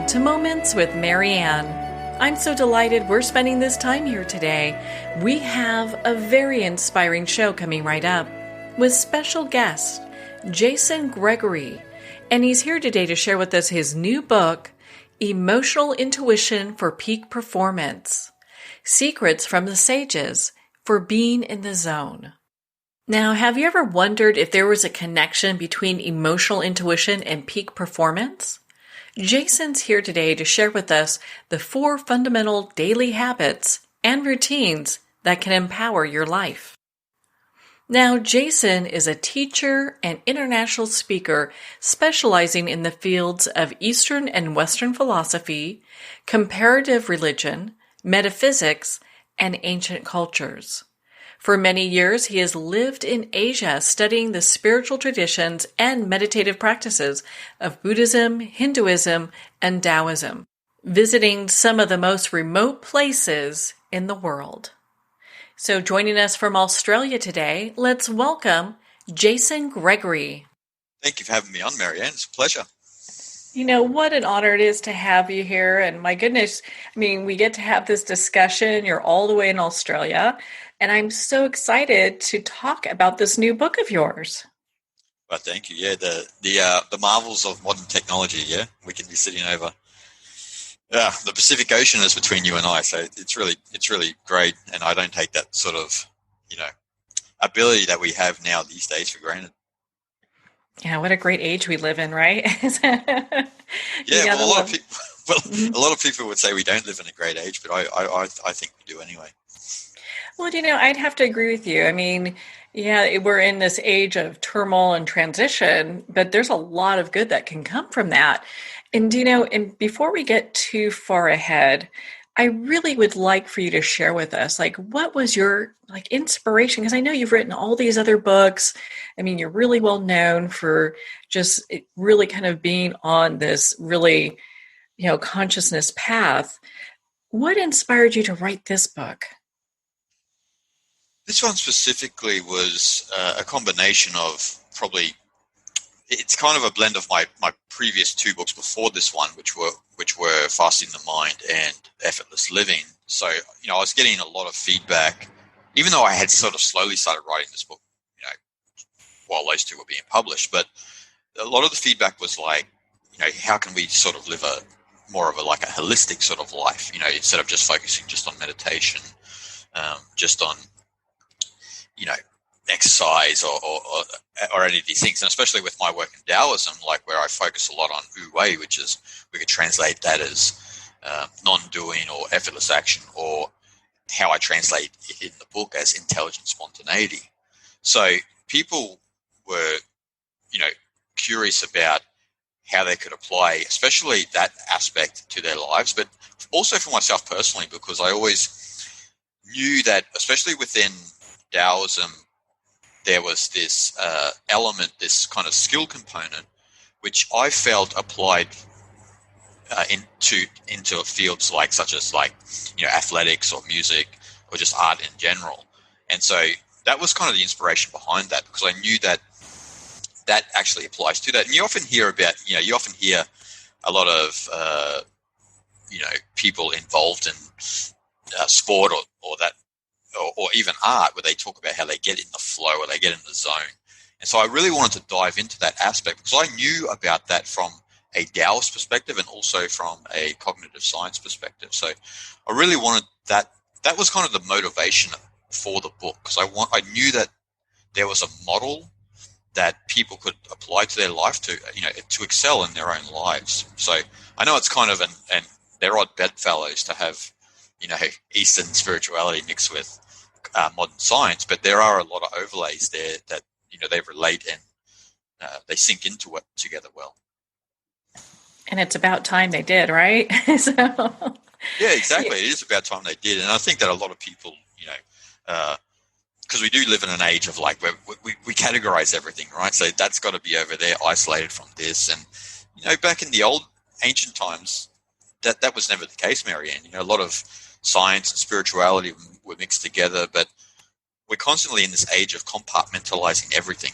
Welcome to Moments with Marianne. I'm so delighted we're spending this time here today. We have a very inspiring show coming right up with special guest Jason Gregory, and he's here today to share with us his new book, Emotional Intuition for Peak Performance: Secrets from the Sages for Being in the Zone. Now, have you ever wondered if there was a connection between emotional intuition and peak performance? Jason's here today to share with us the 4 fundamental daily habits and routines that can empower your life. Now, Jason is a teacher and international speaker specializing in the fields of Eastern and Western philosophy, comparative religion, metaphysics, and ancient cultures. For many years, he has lived in Asia studying the spiritual traditions and meditative practices of Buddhism, Hinduism, and Taoism, visiting some of the most remote places in the world. So joining us from Australia today, let's welcome Jason Gregory. Thank you for having me on, Marianne. It's a pleasure. You know, what an honor it is to have you here. And my goodness, I mean, we get to have this discussion. You're all the way in Australia. And I'm so excited to talk about this new book of yours. Well, thank you. Yeah, the marvels of modern technology. Yeah, we can be sitting over. Yeah, the Pacific Ocean is between you and I, so it's really great. And I don't take that sort of ability that we have now these days for granted. Yeah, what a great age we live in, right? Yeah, well, a lot of people would say we don't live in a great age, but I think we do anyway. Well, I'd have to agree with you. I mean, yeah, we're in this age of turmoil and transition, but there's a lot of good that can come from that. And, and before we get too far ahead, I really would like for you to share with us, what was your, inspiration? Because I know you've written all these other books. I mean, you're really well known for just really kind of being on this really, consciousness path. What inspired you to write this book? This one specifically was a combination of it's kind of a blend of my previous 2 books before this one, which were Fasting the Mind and Effortless Living. So, I was getting a lot of feedback, even though I had sort of slowly started writing this book, while those 2 were being published. But a lot of the feedback was how can we sort of live more of a holistic sort of life, instead of just focusing just on meditation, just on exercise or any of these things. And especially with my work in Taoism, where I focus a lot on Wu Wei, which is, we could translate that as non-doing or effortless action, or how I translate it in the book as intelligent spontaneity. So people were, curious about how they could apply, especially that aspect to their lives, but also for myself personally, because I always knew that, especially within Taoism, there was this element, this kind of skill component, which I felt applied into fields such as athletics or music or just art in general. And so that was kind of the inspiration behind that, because I knew that actually applies to that. And you often hear a lot of people involved in sport or that. Or even art, where they talk about how they get in the flow or they get in the zone. And so I really wanted to dive into that aspect, because I knew about that from a Taoist perspective and also from a cognitive science perspective. So I really wanted that. That was kind of the motivation for the book, because I knew that there was a model that people could apply to their life to excel in their own lives. So I know it's kind of and they're odd bedfellows to have Eastern spirituality mixed with modern science, but there are a lot of overlays there that they relate and they sink into it together well. And it's about time they did, right? Yeah, exactly. It is about time they did, and I think that a lot of people, because we do live in an age of where we categorize everything, right? So that's got to be over there, isolated from this, and back in the old ancient times, that was never the case, Marianne. A lot of science and spirituality were mixed together, but we're constantly in this age of compartmentalizing everything.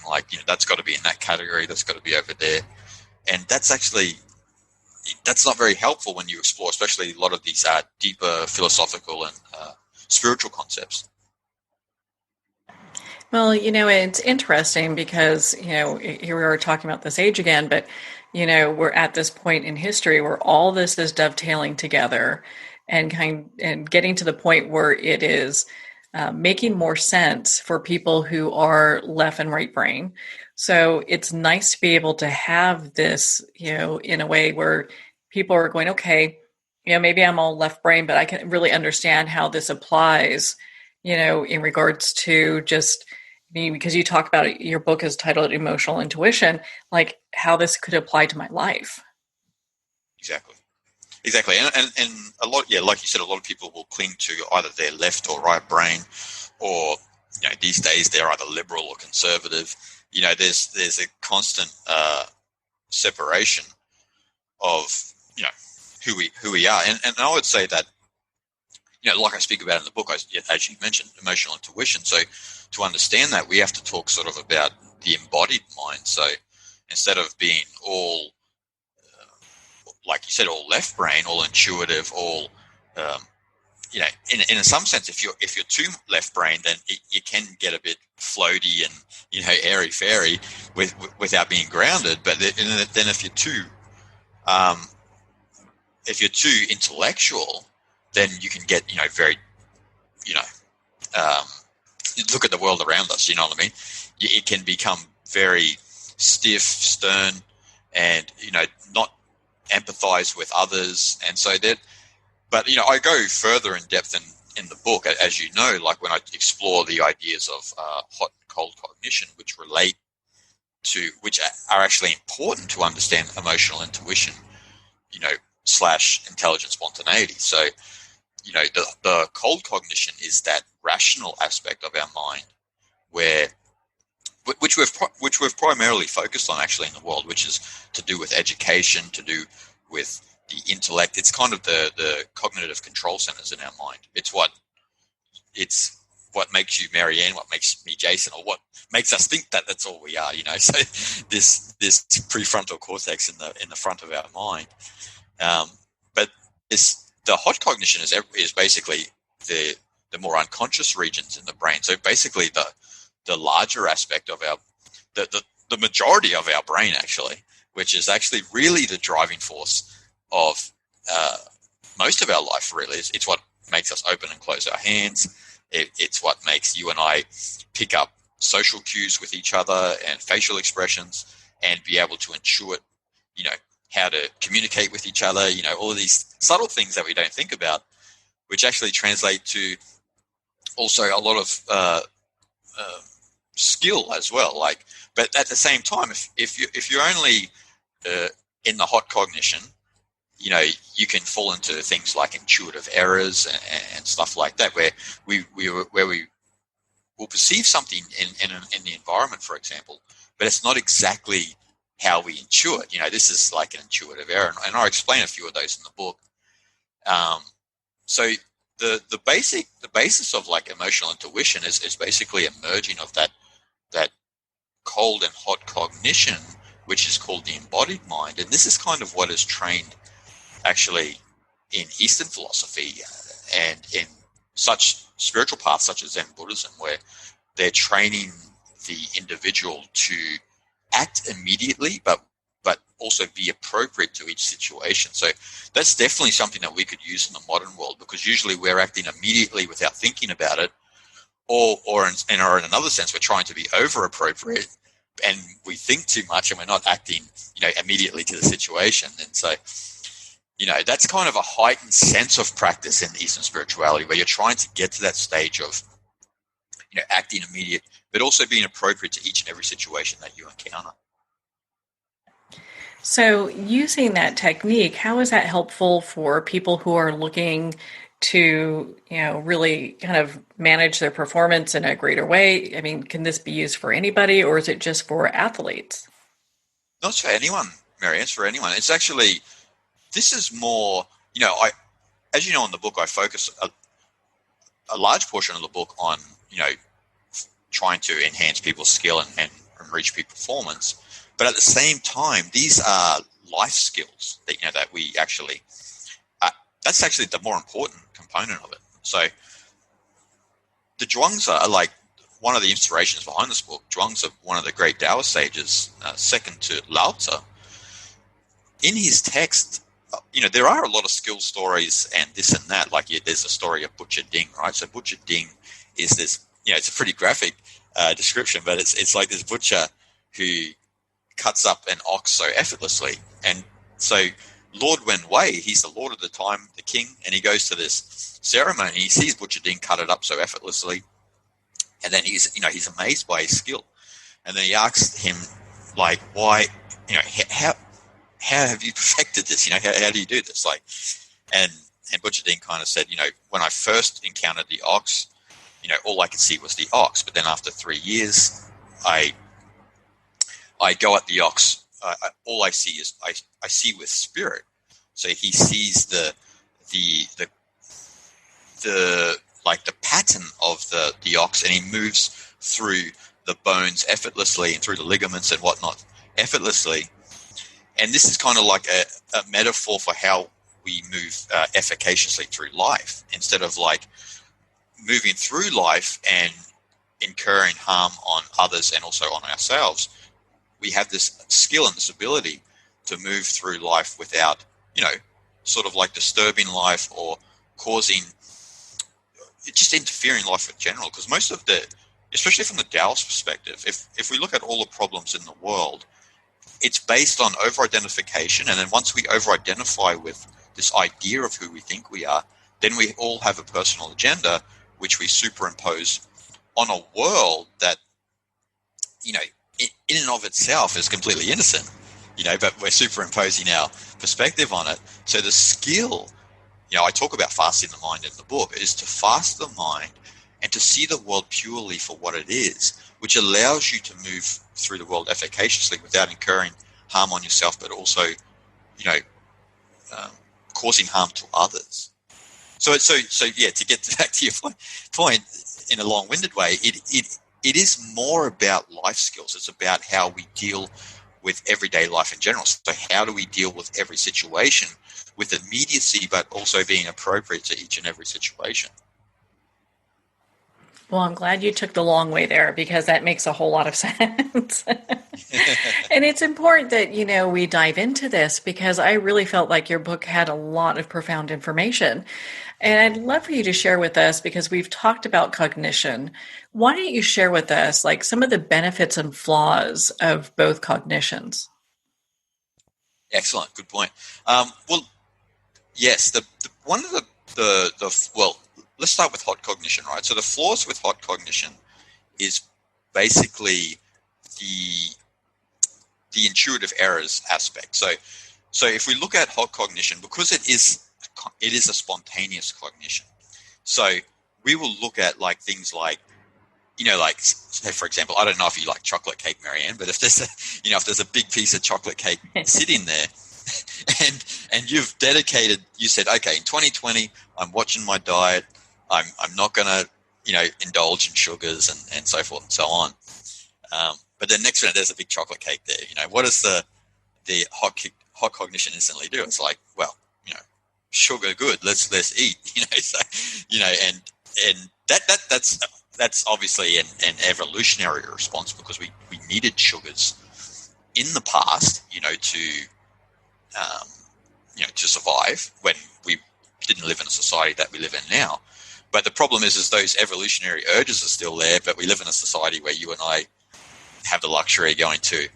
That's got to be in that category, that's got to be over there, and that's actually that's not very helpful when you explore, especially a lot of these deeper philosophical and spiritual concepts. Well, it's interesting because, here we are talking about this age again, but, we're at this point in history where all this is dovetailing together and getting to the point where it is making more sense for people who are left and right brain. So it's nice to be able to have this, in a way where people are going, okay, maybe I'm all left brain, but I can really understand how this applies, in regards to just because you talk about it, your book is titled Emotional Intuition, like how this could apply to my life. Exactly. And a lot, like you said, a lot of people will cling to either their left or right brain, or, these days they're either liberal or conservative. There's a constant separation of, who we are. And I would say that, like I speak about in the book, as you mentioned, emotional intuition. So to understand that, we have to talk sort of about the embodied mind. So instead of being all, like you said, all left brain, all intuitive, all, in some sense, if you're too left brain, then it can get a bit floaty and, airy fairy without being grounded. But then if you're too intellectual, then you can get, very, look at the world around us, you know what I mean? It can become very stiff, stern, and, not empathize with others. And so but, I go further in depth in the book, as you know, like when I explore the ideas of hot and cold cognition, which are actually important to understand emotional intuition, / intelligent spontaneity. So, the cold cognition is that rational aspect of our mind which we've primarily focused on actually in the world, which is to do with education, to do with the intellect. It's kind of the cognitive control centers in our mind. It's what makes you Marianne, what makes me Jason, or what makes us think that that's all we are. So this prefrontal cortex in the front of our mind. But the hot cognition is basically the more unconscious regions in the brain. So basically the larger aspect of the majority of our brain, actually, which is actually really the driving force of most of our life, really. It's what makes us open and close our hands. It's what makes you and I pick up social cues with each other and facial expressions and be able to intuit, how to communicate with each other, all of these subtle things that we don't think about, which actually translate to also a lot of skill as well. But at the same time, if you're only in the hot cognition, you can fall into things like intuitive errors and stuff like that, where we will perceive something in the environment, for example, but it's not exactly how we intuit. This is like an intuitive error, and I'll explain a few of those in the book. So the basis of like emotional intuition is basically a merging of that cold and hot cognition, which is called the embodied mind, and this is kind of what is trained actually in Eastern philosophy and in such spiritual paths such as Zen Buddhism, where they're training the individual to act immediately, but also be appropriate to each situation. So that's definitely something that we could use in the modern world, because usually we're acting immediately without thinking about it, or in another sense, we're trying to be over appropriate and we think too much and we're not acting, immediately to the situation. And so, that's kind of a heightened sense of practice in Eastern spirituality, where you're trying to get to that stage of, acting immediate, but also being appropriate to each and every situation that you encounter. So using that technique, how is that helpful for people who are looking to, really kind of manage their performance in a greater way? I mean, can this be used for anybody, or is it just for athletes? No, it's for anyone, Marianne. It's for anyone. It's actually, this is more, as you know, in the book, I focus a large portion of the book on, trying to enhance people's skill and reach peak performance. But at the same time, these are life skills that we actually. That's actually the more important component of it. So the Zhuangzi are like one of the inspirations behind this book. Zhuangzi are one of the great Taoist sages, second to Lao Tzu. In his text, there are a lot of skill stories and this and that. Like there's a story of Butcher Ding, right? So Butcher Ding is this, it's a pretty graphic description, but it's like this butcher who cuts up an ox so effortlessly. And so Lord Wen Wei, he's the lord of the time, the king, and he goes to this ceremony. He sees Butcher Ding cut it up so effortlessly, and then he's amazed by his skill. And then he asks him, like, why, how have you perfected this? How do you do this? Like, and Butcher Ding kind of said, when I first encountered the ox, all I could see was the ox. But then after 3 years, I go at the ox. All I see is I see with spirit. So he sees the pattern of the ox, and he moves through the bones effortlessly and through the ligaments and whatnot effortlessly. And this is kind of like a metaphor for how we move efficaciously through life, instead of like moving through life and incurring harm on others and also on ourselves. We have this skill and this ability to move through life without, sort of like disturbing life or causing, just interfering in life in general. Because most of especially from the Taoist perspective, if we look at all the problems in the world, it's based on over-identification. And then once we over-identify with this idea of who we think we are, then we all have a personal agenda, which we superimpose on a world that, in and of itself is completely innocent, but we're superimposing our perspective on it. So the skill, I talk about fasting the mind in the book, is to fast the mind and to see the world purely for what it is, which allows you to move through the world efficaciously without incurring harm on yourself, but also, causing harm to others. So yeah, to get back to your point in a long-winded way, it is more about life skills. It's about how we deal with everyday life in general. So how do we deal with every situation with immediacy, but also being appropriate to each and every situation? Well, I'm glad you took the long way there, because that makes a whole lot of sense. And it's important that, we dive into this, because I really felt like your book had a lot of profound information. And I'd love for you to share with us, because we've talked about cognition. Why don't you share with us like some of the benefits and flaws of both cognitions? Excellent. Good point. Well, yes, one of let's start with hot cognition, right? So the flaws with hot cognition is basically the intuitive errors aspect. So if we look at hot cognition, because it is a spontaneous cognition. So we will look at like things like, say for example, I don't know if you like chocolate cake, Marianne, but if there's a big piece of chocolate cake sitting there, and you said, okay, in 2020, I'm watching my diet. I'm not going to, indulge in sugars and so forth and so on. But then next minute, there's a big chocolate cake there. What does the hot cognition instantly do? It's like, well, sugar, good. Let's eat. And that's obviously an evolutionary response, because we needed sugars in the past, to survive when we didn't live in a society that we live in now. But the problem is those evolutionary urges are still there, but we live in a society where you and I have the luxury of going to,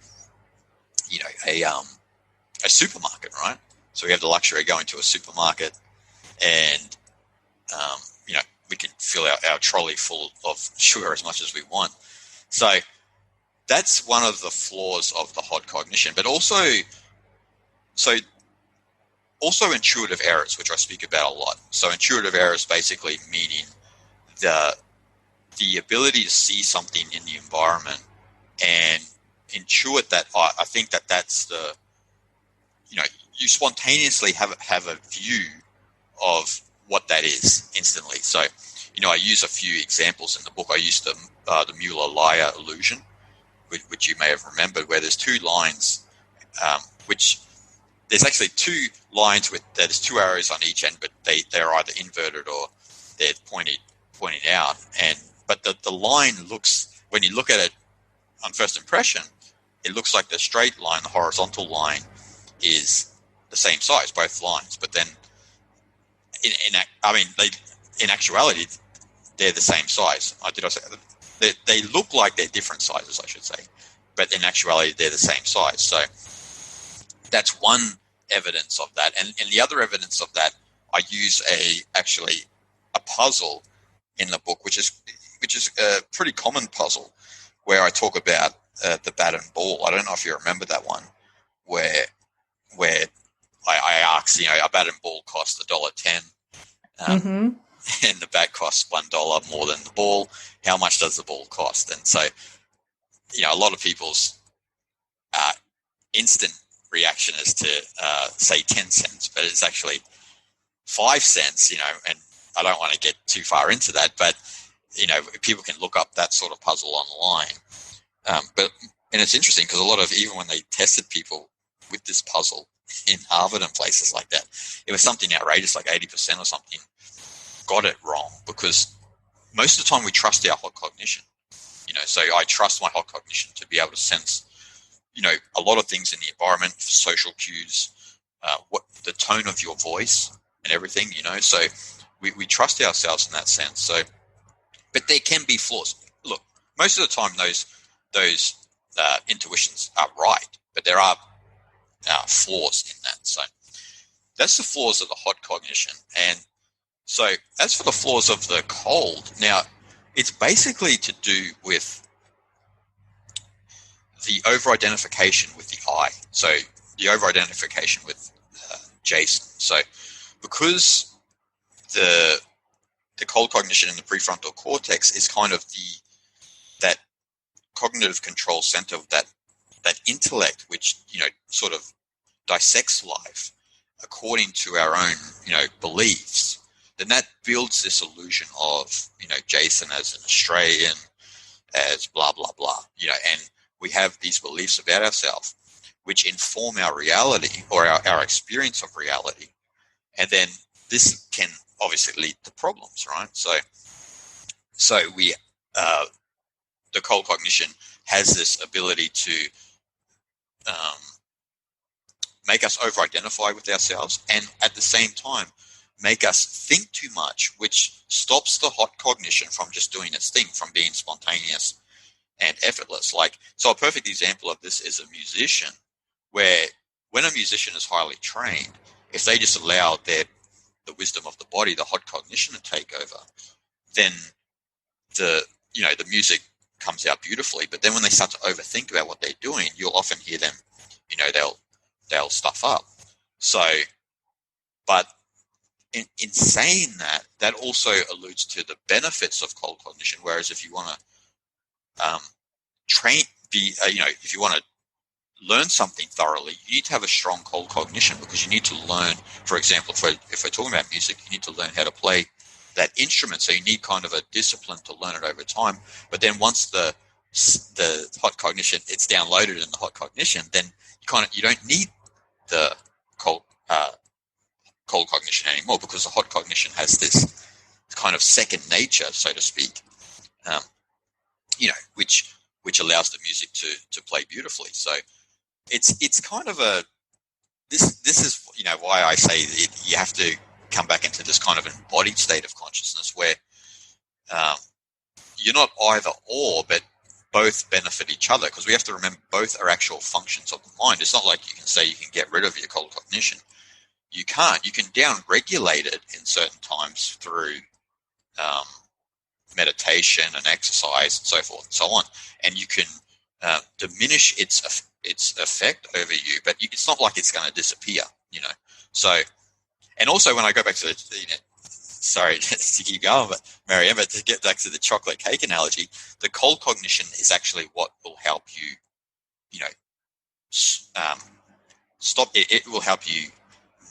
a supermarket, right? So we have the luxury of going to a supermarket, and, we can fill our trolley full of sugar as much as we want. So that's one of the flaws of the hot cognition, but also intuitive errors, which I speak about a lot. So intuitive errors basically meaning the ability to see something in the environment and intuit that. I think that's you spontaneously have a view of what that is instantly. So, I use a few examples in the book. I use the Mueller-Lyer illusion, which you may have remembered, where there's two lines, which there's actually two lines with there's two arrows on each end, but they're either inverted or they're pointing out. But the line looks, when you look at it on first impression, it looks like the straight line, the horizontal line, is the same size, both lines. But then, in actuality, they're the same size. Did I say that? They look like they're different sizes, I should say, but in actuality, they're the same size. So that's one evidence of that. And the other evidence of that, I use a puzzle in the book, which is a pretty common puzzle, where I talk about the bat and ball. I don't know if you remember that one, where I asked, a bat and ball costs $1.10, and the bat costs $1 more than the ball. How much does the ball cost? And so, a lot of people's instant reaction is to say 10 cents, but it's actually 5 cents, and I don't want to get too far into that, but, people can look up that sort of puzzle online. And it's interesting because even when they tested people with this puzzle in Harvard and places like that, it was something outrageous, like 80% or something got it wrong, because most of the time we trust our hot cognition. So I trust my hot cognition to be able to sense, a lot of things in the environment, social cues, what the tone of your voice and everything, So we trust ourselves in that sense. So, but there can be flaws. Look, most of the time those intuitions are right, but there are flaws in that. So that's the flaws of the hot cognition. And so as for the flaws of the cold, now it's basically to do with the over-identification with the I. So the over-identification with Jason. So because the cold cognition in the prefrontal cortex is kind of that cognitive control center of that intellect, which, sort of dissects life according to our own, beliefs, then that builds this illusion of, Jason as an Australian, as blah, blah, blah, and we have these beliefs about ourselves, which inform our reality or our experience of reality. And then this can obviously lead to problems, right? So we, the cold cognition has this ability to make us over-identify with ourselves, and at the same time make us think too much, which stops the hot cognition from just doing its thing, from being spontaneous and effortless. So a perfect example of this is a musician, where when a musician is highly trained, if they just allow the wisdom of the body, the hot cognition to take over, then the music comes out beautifully. But then when they start to overthink about what they're doing, you'll often hear them, they'll stuff up. So, but in saying that also alludes to the benefits of cold cognition. Whereas if you want to if you want to learn something thoroughly, you need to have a strong cold cognition, because you need to learn, for example, if we're talking about music, you need to learn how to play that instrument. So you need kind of a discipline to learn it over time. But then once the hot cognition, it's downloaded in the hot cognition, then you don't need the cold cognition anymore, because the hot cognition has this kind of second nature, so to speak, which allows the music to play beautifully. So it's kind of this is why I say you have to come back into this kind of embodied state of consciousness, where you're not either or, but both benefit each other, because we have to remember both are actual functions of the mind. It's not like you can say you can get rid of your cold cognition. You can't. You can down-regulate it in certain times through meditation and exercise and so forth and so on, and you can diminish its effect over you, but it's not like it's going to disappear, So, and also when I go back to sorry to keep going, but Marianne, but to get back to the chocolate cake analogy, the cold cognition is actually what will help you, stop it. It will help you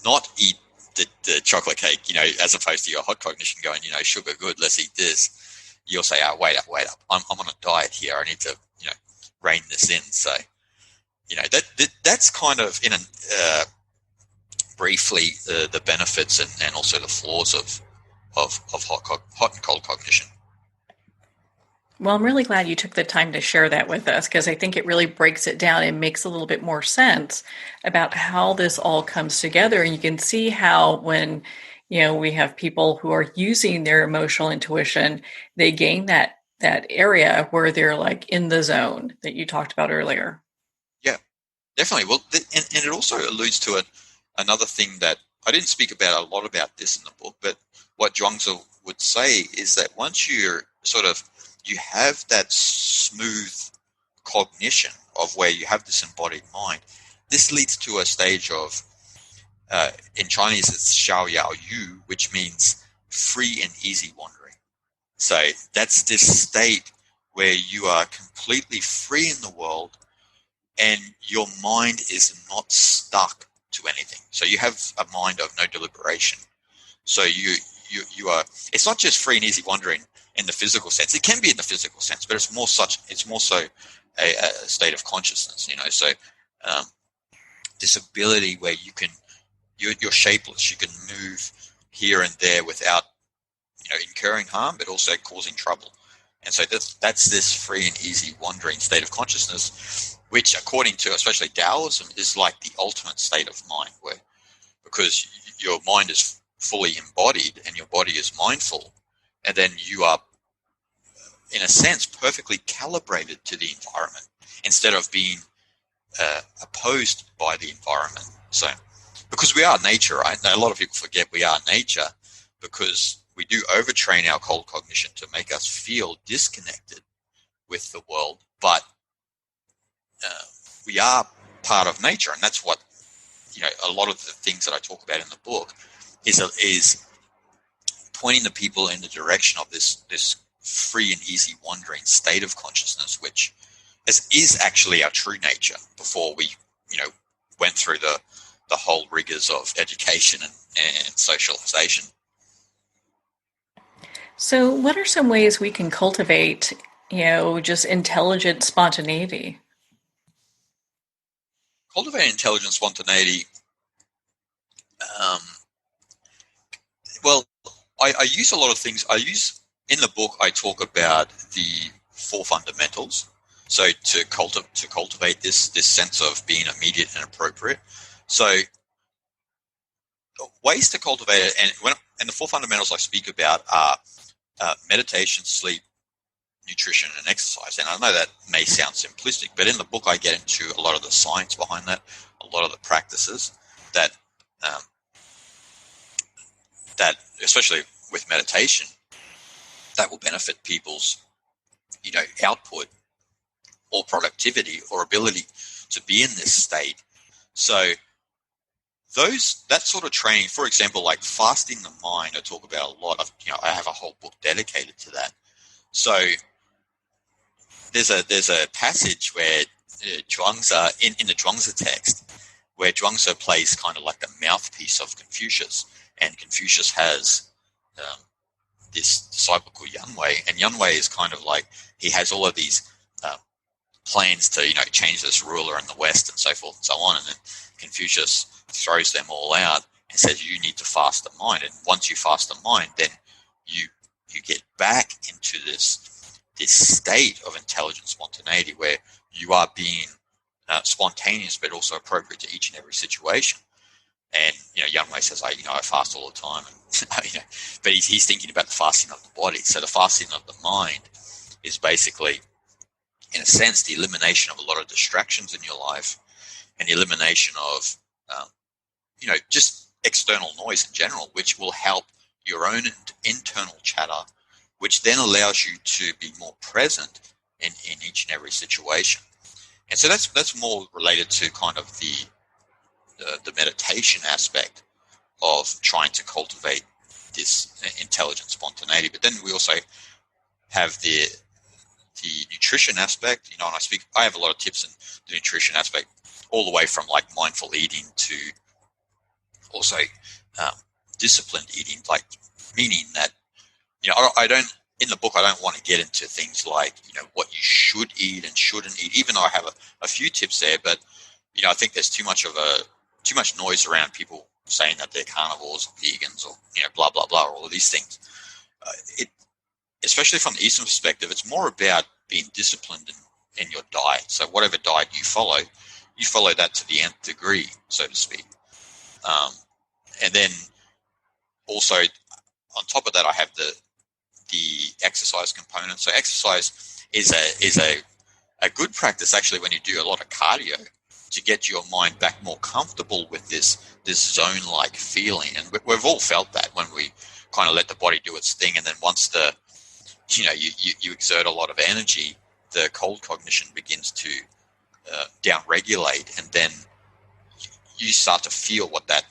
not eat the chocolate cake, as opposed to your hot cognition going, sugar good, let's eat this. You'll say, oh, wait up. I'm on a diet here. I need to, rein this in. So, that's kind of briefly the benefits and also the flaws of hot and cold cognition. Well, I'm really glad you took the time to share that with us, because I think it really breaks it down and makes a little bit more sense about how this all comes together. And you can see how when, we have people who are using their emotional intuition, they gain that area where they're like in the zone that you talked about earlier. Yeah, definitely. Well, and it also alludes to another thing that I didn't speak about a lot about this in the book, but what Zhuangzi would say is that once you have that smooth cognition of where you have this embodied mind, this leads to a stage of, in Chinese, it's xiao yao yu, which means free and easy wandering. So that's this state where you are completely free in the world and your mind is not stuck to anything. So you have a mind of no deliberation. So you are, it's not just free and easy wandering in the physical sense. It can be in the physical sense, but it's more so a state of consciousness, So this ability where you're shapeless. You can move here and there without, incurring harm, but also causing trouble. And so that's this free and easy wandering state of consciousness, which, according to especially Taoism, is like the ultimate state of mind, where because your mind is fully embodied and your body is mindful, and then you are, in a sense, perfectly calibrated to the environment instead of being opposed by the environment. So, because we are nature, right? Now, a lot of people forget we are nature because we do overtrain our cold cognition to make us feel disconnected with the world, but we are part of nature, and that's what a lot of the things that I talk about in the book is pointing the people in the direction of this free and easy wandering state of consciousness, which is actually our true nature before we went through the whole rigors of education and socialization. So, what are some ways we can cultivate, just intelligent spontaneity? Cultivating intelligent spontaneity. Well, I use a lot of things. In the book, I talk about the 4 fundamentals. So to cultivate this sense of being immediate and appropriate. So ways to cultivate it, and the 4 fundamentals I speak about are meditation, sleep, nutrition, and exercise. And I know that may sound simplistic, but in the book I get into a lot of the science behind that, a lot of the practices that especially with meditation, that will benefit people's output or productivity or ability to be in this state. So that sort of training, for example, like fasting the mind, I talk about a lot of, I have a whole book dedicated to that. So there's a passage where Zhuangzi, in the Zhuangzi text, where Zhuangzi plays kind of like the mouthpiece of Confucius, and Confucius has this disciple called Yanwei, and Yanwei is kind of like, he has all of these plans to change this ruler in the West and so forth and so on, and then Confucius throws them all out and says you need to fast the mind, and once you fast the mind, then you get back into this state of intelligent spontaneity where you are being spontaneous but also appropriate to each and every situation. And Yanwei says, I fast all the time, and but he's thinking about the fasting of the body. So the fasting of the mind is basically, in a sense, the elimination of a lot of distractions in your life and the elimination of just external noise in general, which will help your own internal chatter, which then allows you to be more present in each and every situation. And so that's more related to kind of the meditation aspect of trying to cultivate this intelligent spontaneity. But then we also have the nutrition aspect, and I have a lot of tips in the nutrition aspect, all the way from like mindful eating to also disciplined eating, like meaning that, I don't, in the book, I don't want to get into things like, what you should eat and shouldn't eat, even though I have a few tips there, but, I think there's too much noise around people saying that they're carnivores or vegans or, blah, blah, blah, all of these things. Especially from the Eastern perspective, it's more about being disciplined in your diet. So whatever diet you follow that to the nth degree, so to speak. And then also on top of that, I have the exercise component. So exercise is a good practice actually when you do a lot of cardio to get your mind back more comfortable with this zone-like feeling. And we've all felt that when we kind of let the body do its thing, and then once you exert a lot of energy, the cold cognition begins to down-regulate, and then you start to feel what that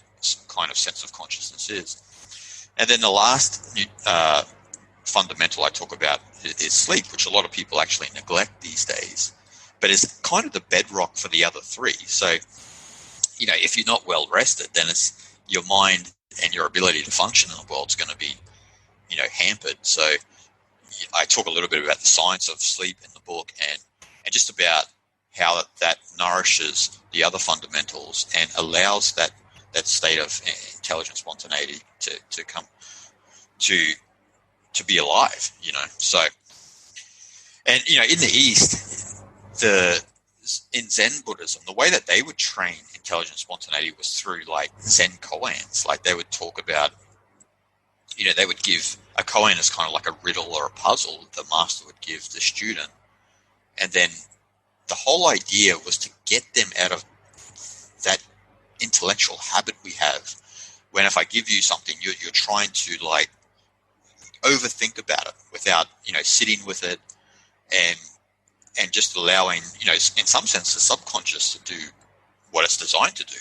kind of sense of consciousness is. And then the last fundamental I talk about is sleep, which a lot of people actually neglect these days, but is kind of the bedrock for the other three. So, if you're not well rested, then it's your mind and your ability to function in the world is going to be, hampered. So I talk a little bit about the science of sleep in the book and just about how that nourishes the other fundamentals and allows that state of intelligent spontaneity to come to be alive, So, and, in the East, in Zen Buddhism, the way that they would train intelligent spontaneity was through like Zen koans. Like they would talk about, they would give a koan as kind of like a riddle or a puzzle that the master would give the student. And then the whole idea was to get them out of that intellectual habit we have when if I give you something, you're trying to like overthink about it without, sitting with it and just allowing, in some sense, the subconscious to do what it's designed to do,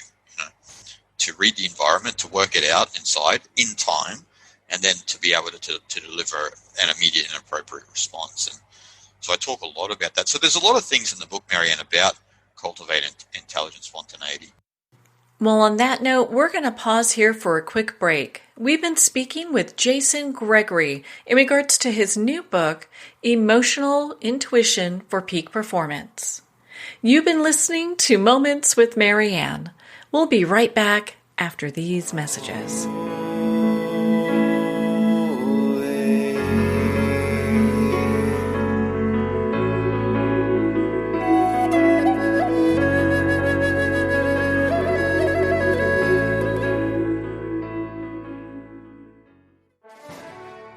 to read the environment, to work it out inside in time, and then to be able to deliver an immediate and appropriate response. And so I talk a lot about that. So there's a lot of things in the book, Marianne, about cultivating intelligent spontaneity. Well, on that note, we're going to pause here for a quick break. We've been speaking with Jason Gregory in regards to his new book, Emotional Intuition for Peak Performance. You've been listening to Moments with Marianne. We'll be right back after these messages.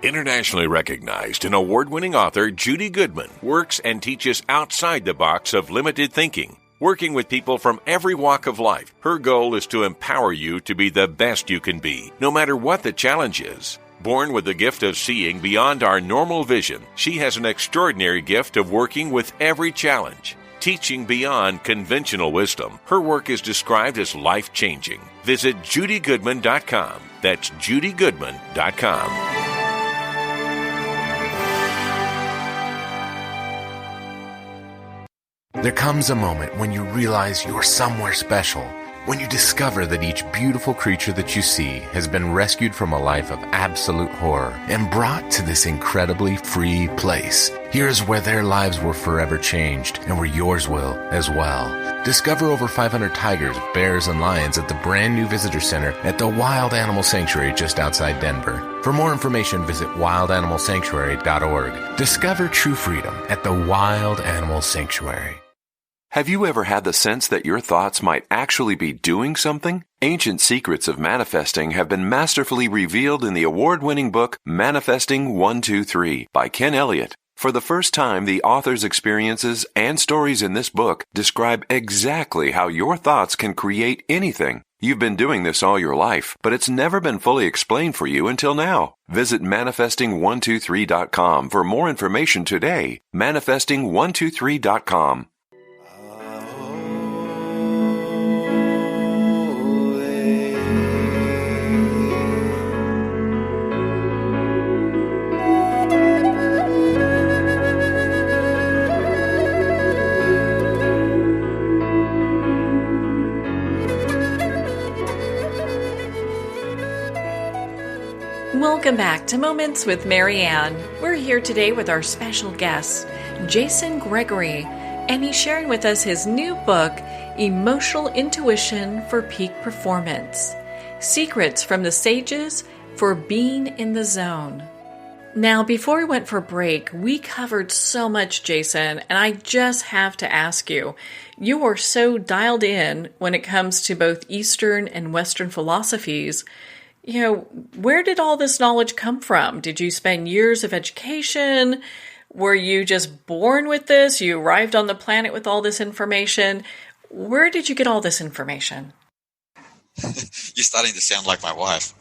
Internationally recognized and award-winning author Judy Goodman works and teaches outside the box of limited thinking. Working with people from every walk of life, her goal is to empower you to be the best you can be, no matter what the challenge is. Born with the gift of seeing beyond our normal vision, she has an extraordinary gift of working with every challenge. Teaching beyond conventional wisdom, her work is described as life-changing. Visit judygoodman.com. That's judygoodman.com. There comes a moment when you realize you're somewhere special, when you discover that each beautiful creature that you see has been rescued from a life of absolute horror and brought to this incredibly free place. Here's where their lives were forever changed and where yours will as well. Discover over 500 tigers, bears, and lions at the brand new visitor center at the Wild Animal Sanctuary just outside Denver. For more information, visit wildanimalsanctuary.org. Discover true freedom at the Wild Animal Sanctuary. Have you ever had the sense that your thoughts might actually be doing something? Ancient secrets of manifesting have been masterfully revealed in the award-winning book Manifesting 1-2-3 by Ken Elliott. For the first time, the author's experiences and stories in this book describe exactly how your thoughts can create anything. You've been doing this all your life, but it's never been fully explained for you until now. Visit manifesting123.com for more information today. Manifesting123.com. Welcome back to Moments with Marianne. We're here today with our special guest, Jason Gregory, and he's sharing with us his new book, Emotional Intuition for Peak Performance. Secrets from the Sages for Being in the Zone. Now, before we went for break, we covered so much, Jason, and I just have to ask you, you are so dialed in when it comes to both Eastern and Western philosophies. Where did all this knowledge come from? Did you spend years of education? Were you just born with this? You arrived on the planet with all this information? Where did you get all this information? You're starting to sound like my wife.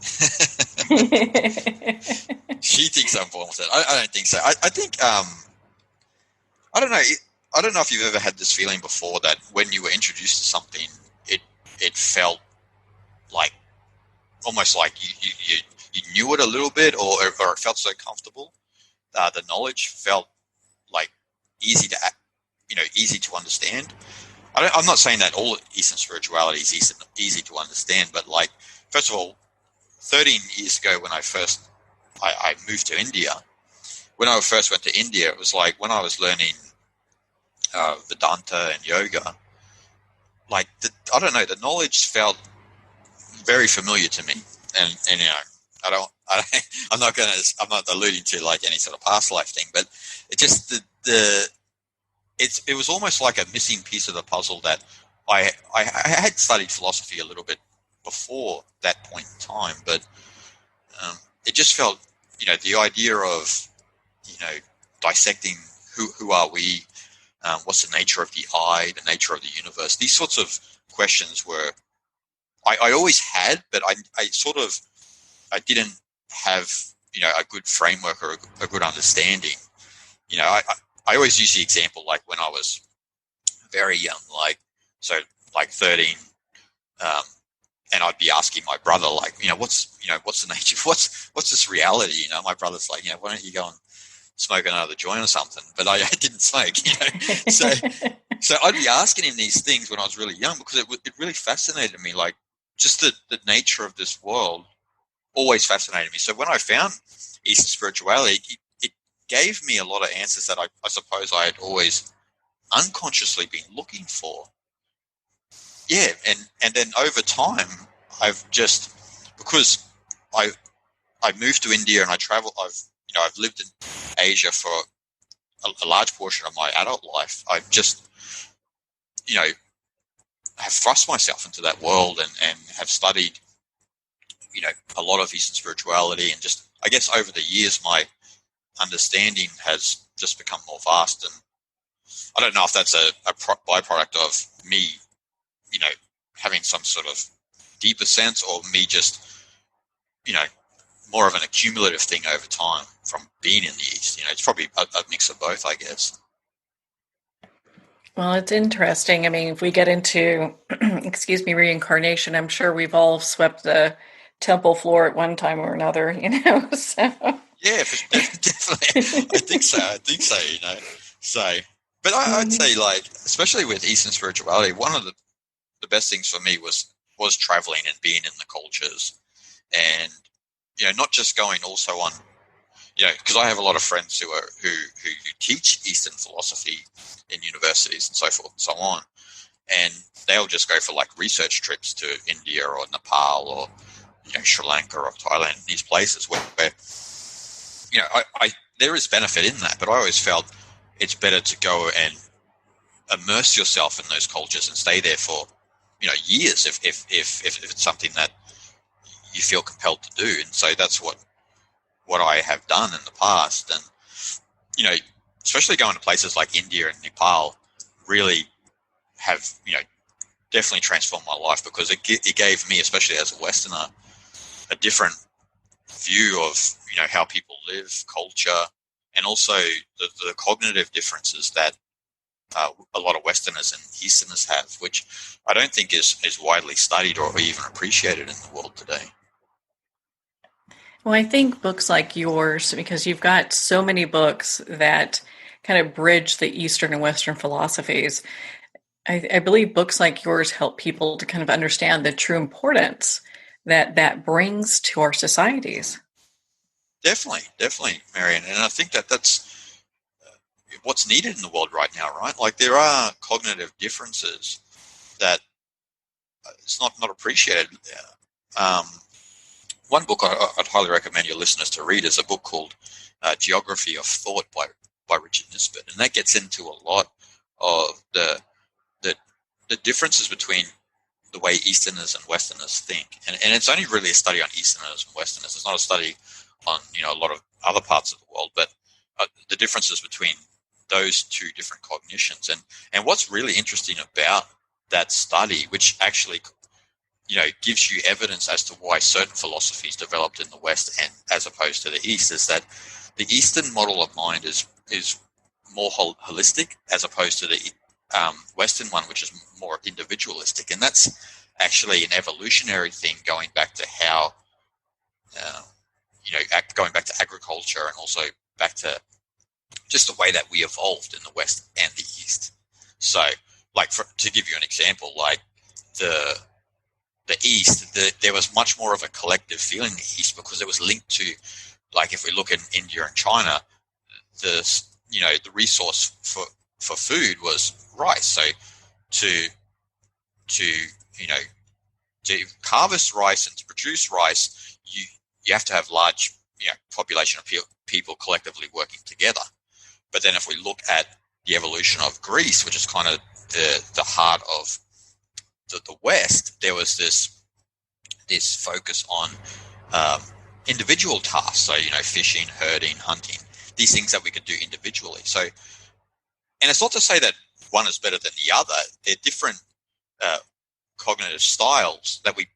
She thinks I'm born with it. I don't think so. I think, I don't know. I don't know if you've ever had this feeling before that when you were introduced to something, it felt like almost like you knew it a little bit, or it felt so comfortable. The knowledge felt like easy to understand. I'm not saying that all Eastern spirituality is easy to understand, but like, first of all, 13 years ago when I moved to India, when I first went to India, it was like when I was learning Vedanta and yoga, like the knowledge felt very familiar to me, and I'm not alluding to like any sort of past life thing, but it just it was almost like a missing piece of the puzzle that I had studied philosophy a little bit before that point in time, but it just felt, the idea of, dissecting who are we, what's the nature of the I, the nature of the universe, these sorts of questions were, I always had, but I didn't have, a good framework or a good understanding. I always use the example like when I was very young, like 13, and I'd be asking my brother, like, what's the nature, what's this reality? My brother's like, why don't you go and smoke another joint or something? But I didn't smoke, So I'd be asking him these things when I was really young because it really fascinated me, like just the nature of this world always fascinated me. So when I found Eastern spirituality, it gave me a lot of answers that I suppose I had always unconsciously been looking for. Yeah, and then over time, because I moved to India and I traveled. I've lived in Asia for a large portion of my adult life. I've just, have thrust myself into that world and have studied, a lot of Eastern spirituality, and just, I guess over the years, my understanding has just become more vast. And I don't know if that's a byproduct of me, having some sort of deeper sense, or me just, more of an accumulative thing over time from being in the East. It's probably a mix of both, I guess. Well, it's interesting. I mean, if we get into, reincarnation, I'm sure we've all swept the temple floor at one time or another, so. Yeah, definitely. I think so, So, but I'd say, like, especially with Eastern spirituality, one of the best things for me was traveling and being in the cultures, and not just going also on, because I have a lot of friends who teach Eastern philosophy in universities and so forth and so on, and they'll just go for like research trips to India or Nepal or Sri Lanka or Thailand, these places where I there is benefit in that, but I always felt it's better to go and immerse yourself in those cultures and stay there for years if it's something that you feel compelled to do. And so that's what I have done in the past. And especially going to places like India and Nepal really have definitely transformed my life, because it gave me, especially as a Westerner, a different view of how people live, culture, and also the cognitive differences that a lot of Westerners and Easterners have, which I don't think is widely studied or even appreciated in the world today. Well, I think books like yours, because you've got so many books that kind of bridge the Eastern and Western philosophies, I believe books like yours help people to kind of understand the true importance that brings to our societies. Definitely, Marianne. And I think that's what's needed in the world right now, right? Like, there are cognitive differences that it's not appreciated. one book I'd highly recommend your listeners to read is a book called Geography of Thought by Richard Nisbett, and that gets into a lot of the differences between the way Easterners and Westerners think, and it's only really a study on Easterners and Westerners. It's not a study on a lot of other parts of the world, but the differences between those two different cognitions, and what's really interesting about that study, which actually gives you evidence as to why certain philosophies developed in the West and as opposed to the East, is that the Eastern model of mind is more holistic as opposed to the Western one, which is more individualistic. And that's actually an evolutionary thing going back to how, going back to agriculture, and also back to just the way that we evolved in the West and the East. So, to give you an example, like the East, there was much more of a collective feeling in the East because it was linked to, like, if we look in India and China, the resource for food was rice. So to harvest rice and to produce rice, you have to have large population of people collectively working together. But then if we look at the evolution of Greece, which is kind of the heart of the West, there was this focus on individual tasks. So, fishing, herding, hunting, these things that we could do individually. So, and it's not to say that one is better than the other. They're different cognitive styles that we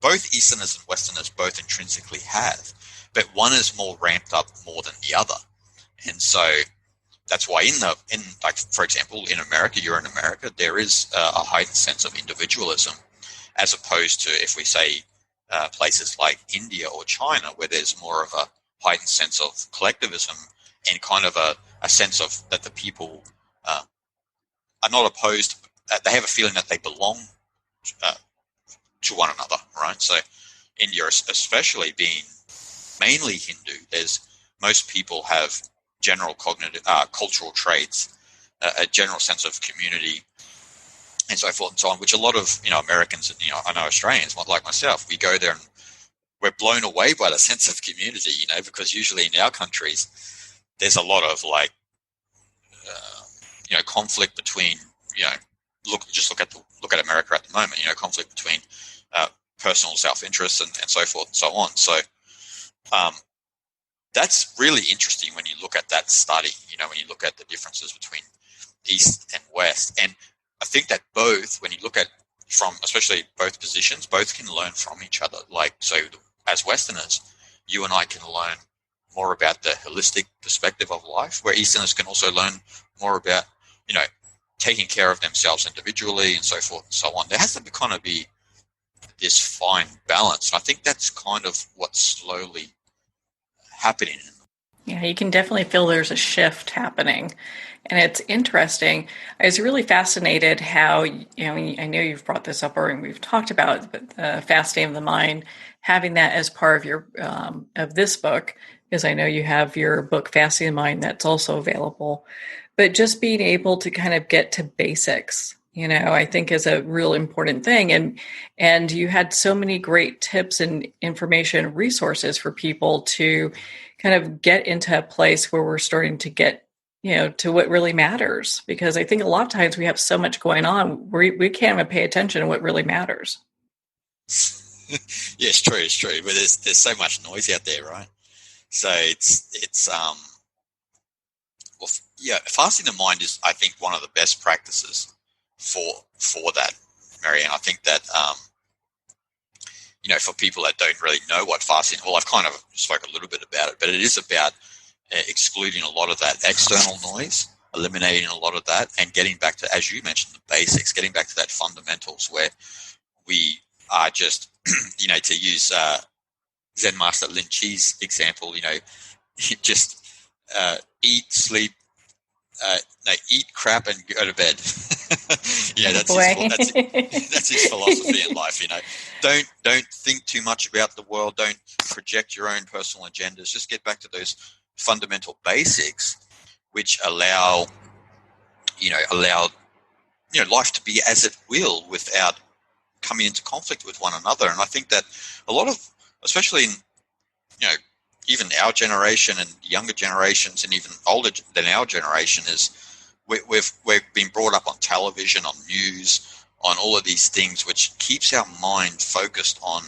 both Easterners and Westerners both intrinsically have, but one is more ramped up more than the other. And so that's why like, for example, in America, you're in America, there is a heightened sense of individualism, as opposed to, if we say, places like India or China, where there's more of a heightened sense of collectivism and kind of a sense of that the people are not opposed. They have a feeling that they belong to one another, right? So India, especially being mainly Hindu, most people have general cognitive, cultural traits, a general sense of community, and so forth and so on, which a lot of Americans and I know Australians, like myself, we go there and we're blown away by the sense of community, because usually in our countries there's a lot of conflict between look at America at the moment, conflict between personal self-interest and so forth and so on. So that's really interesting when you look at that study, when you look at the differences between East and West. And I think that both, when you look at from especially both positions, both can learn from each other. Like, so as Westerners, you and I can learn more about the holistic perspective of life, where Easterners can also learn more about, taking care of themselves individually and so forth and so on. There has to be this fine balance. And I think that's kind of what's slowly happening. Yeah, you can definitely feel there's a shift happening. And it's interesting. I was really fascinated how, I know you've brought this up or we've talked about the fasting of the mind, having that as part of your of this book, because I know you have your book, Fasting the Mind, that's also available. But just being able to kind of get to basics, I think is a real important thing. And you had so many great tips and information resources for people to kind of get into a place where we're starting to get, to what really matters. Because I think a lot of times we have so much going on, we can't even pay attention to what really matters. Yeah, it's true. But there's so much noise out there, right? So fasting the mind is, I think, one of the best practices for that, Marianne. I think that, for people that don't really know what fasting, well, I've kind of spoke a little bit about it, but it is about excluding a lot of that external noise, eliminating a lot of that, and getting back to, as you mentioned, the basics, getting back to that fundamentals where we are just, to use Zen Master Lynch's example, just eat, sleep, eat crap and go to bed. That's his philosophy in life. Don't think too much about the world. Don't project your own personal agendas. Just get back to those fundamental basics, which allow life to be as it will without coming into conflict with one another. And I think that a lot of, especially in, even our generation and younger generations and even older than our generation, is we've been brought up on television, on news, on all of these things, which keeps our mind focused on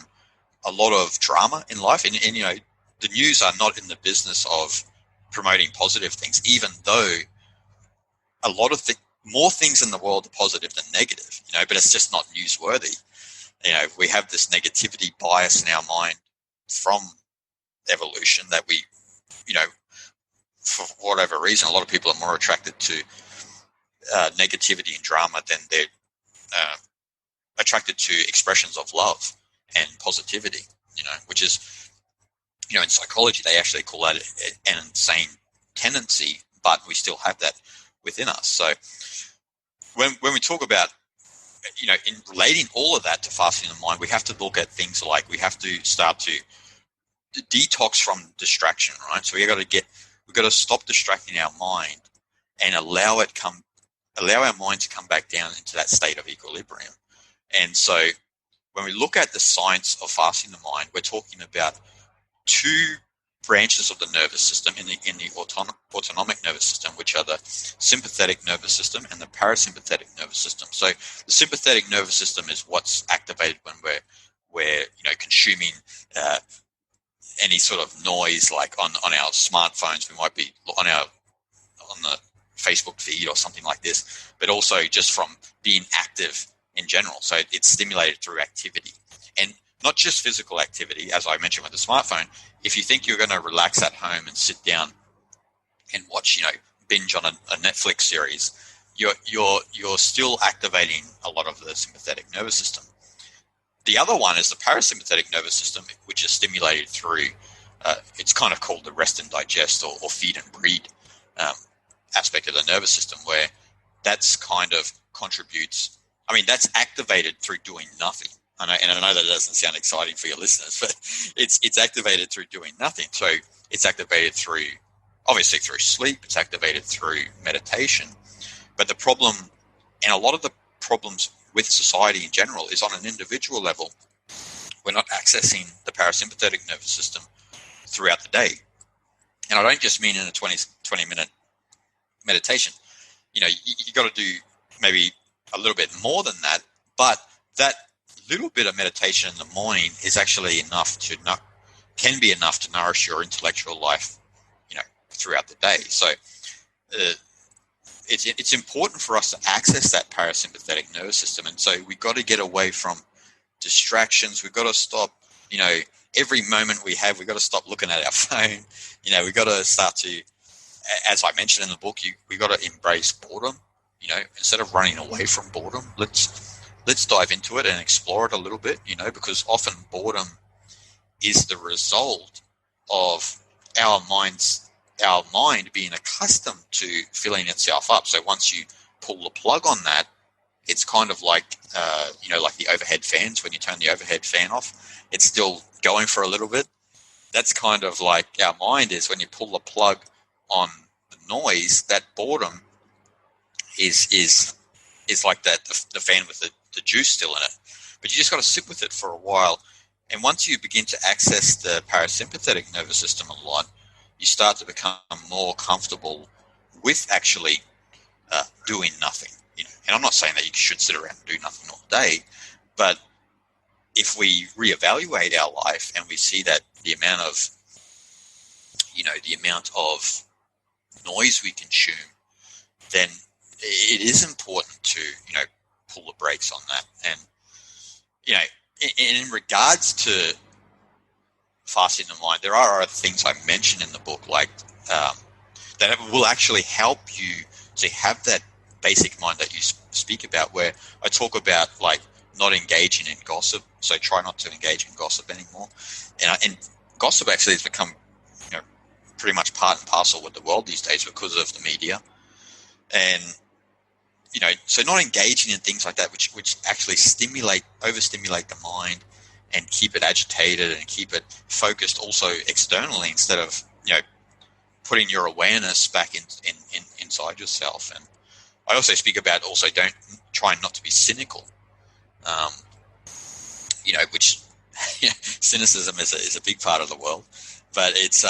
a lot of drama in life. And the news are not in the business of promoting positive things, even though a lot of more things in the world are positive than negative, but it's just not newsworthy. We have this negativity bias in our mind from evolution that we, for whatever reason, a lot of people are more attracted to negativity and drama than they're attracted to expressions of love and positivity, which is, in psychology, they actually call that an insane tendency, but we still have that within us. So when we talk about, in relating all of that to fasting the mind, we have to look at things like we have to start to detox from distraction, right? So we've got to stop distracting our mind and allow our mind to come back down into that state of equilibrium. And so when we look at the science of fasting the mind, we're talking about two branches of the nervous system in the autonomic nervous system, which are the sympathetic nervous system and the parasympathetic nervous system. So the sympathetic nervous system is what's activated when we're consuming any sort of noise, like on our smartphones. We might be on the Facebook feed or something like this, but also just from being active in general. So it's stimulated through activity, and not just physical activity, as I mentioned with the smartphone. If you think you're going to relax at home and sit down and watch, binge on a Netflix series, you're still activating a lot of the sympathetic nervous system. The other one is the parasympathetic nervous system, which is stimulated through, it's kind of called the rest and digest or feed and breed aspect of the nervous system, where that's kind of contributes. I mean, that's activated through doing nothing. And I know that doesn't sound exciting for your listeners, but it's activated through doing nothing. So it's activated through sleep. It's activated through meditation. But the problem, and a lot of the problems with society in general, is on an individual level. We're not accessing the parasympathetic nervous system throughout the day. And I don't just mean in a 20-minute meditation. You got to do maybe a little bit more than that, but that little bit of meditation in the morning is actually can be enough to nourish your intellectual life, throughout the day. So it's important for us to access that parasympathetic nervous system. And so we've got to get away from distractions. We've got to stop, every moment we have, we've got to stop looking at our phone. We've got to start to, as I mentioned in the book, we've got to embrace boredom. Instead of running away from boredom, let's dive into it and explore it a little bit, because often boredom is the result of our mind being accustomed to filling itself up. So once you pull the plug on that, it's kind of like, like the overhead fans. When you turn the overhead fan off, it's still going for a little bit. That's kind of like our mind is when you pull the plug on the noise. That boredom is like that the fan with the juice still in it. But you just got to sit with it for a while. And once you begin to access the parasympathetic nervous system a lot, you start to become more comfortable with actually doing nothing. And I'm not saying that you should sit around and do nothing all day, but if we reevaluate our life and we see that the amount of noise we consume, then it is important to pull the brakes on that. And in regards to fasting the mind, there are other things I mentioned in the book, like that will actually help you to have that basic mind that you speak about, where I talk about like not engaging in gossip. So try not to engage in gossip anymore. And gossip actually has become pretty much part and parcel with the world these days because of the media. And so not engaging in things like that, which actually overstimulate the mind and keep it agitated and keep it focused also externally, instead of putting your awareness back inside yourself. And I also speak about don't try not to be cynical. which cynicism is a big part of the world, but it's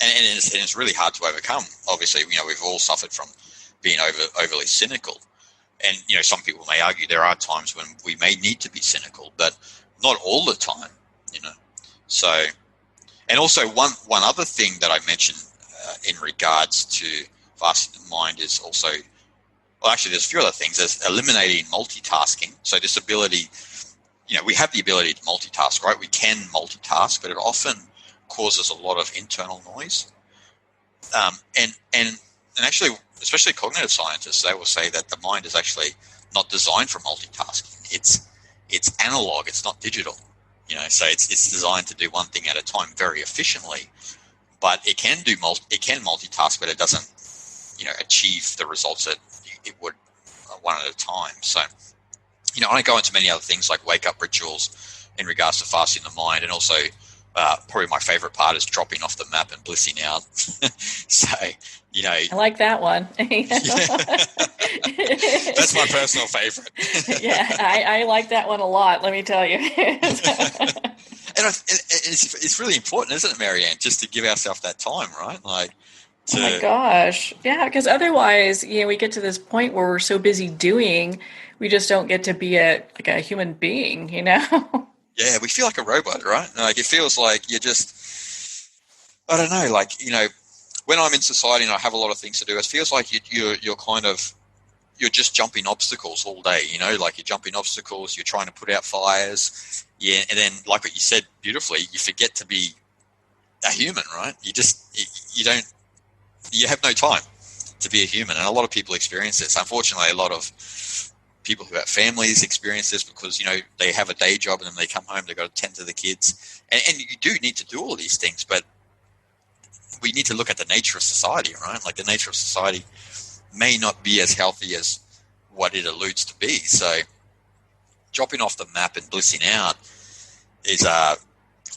it's really hard to overcome. Obviously, we've all suffered from being overly cynical, and some people may argue there are times when we may need to be cynical, but not all the time. So, and also one other thing that I mentioned in regards to fasting the mind is also, well, actually, there's a few other things. There's eliminating multitasking. So this ability, we have the ability to multitask, right? We can multitask, but it often causes a lot of internal noise. And actually, especially cognitive scientists, they will say that the mind is actually not designed for multitasking. It's analog. It's not digital. So it's designed to do one thing at a time very efficiently, but it can multitask, but it doesn't, achieve the results that it would one at a time. So, I go into many other things like wake-up rituals in regards to fasting the mind, and also probably my favorite part is dropping off the map and blissing out. So, I like that one. That's my personal favorite. Yeah, I like that one a lot, let me tell you. And it's really important, isn't it, Marianne, just to give ourselves that time, right? Oh my gosh. Yeah, because otherwise, we get to this point where we're so busy doing, we just don't get to be a human being, Yeah, we feel like a robot, right? It feels like you're just, I don't know, when I'm in society and I have a lot of things to do, it feels like you're just jumping obstacles all day, you're jumping obstacles, you're trying to put out fires. Yeah, and then like what you said beautifully, you forget to be a human, right? You have no time to be a human. And a lot of people experience this. Unfortunately, a lot of people who have families experience this because, they have a day job and then they come home, they've got to tend to the kids. And you do need to do all these things, but we need to look at the nature of society, right? Like the nature of society may not be as healthy as what it alludes to be. So dropping off the map and blissing out is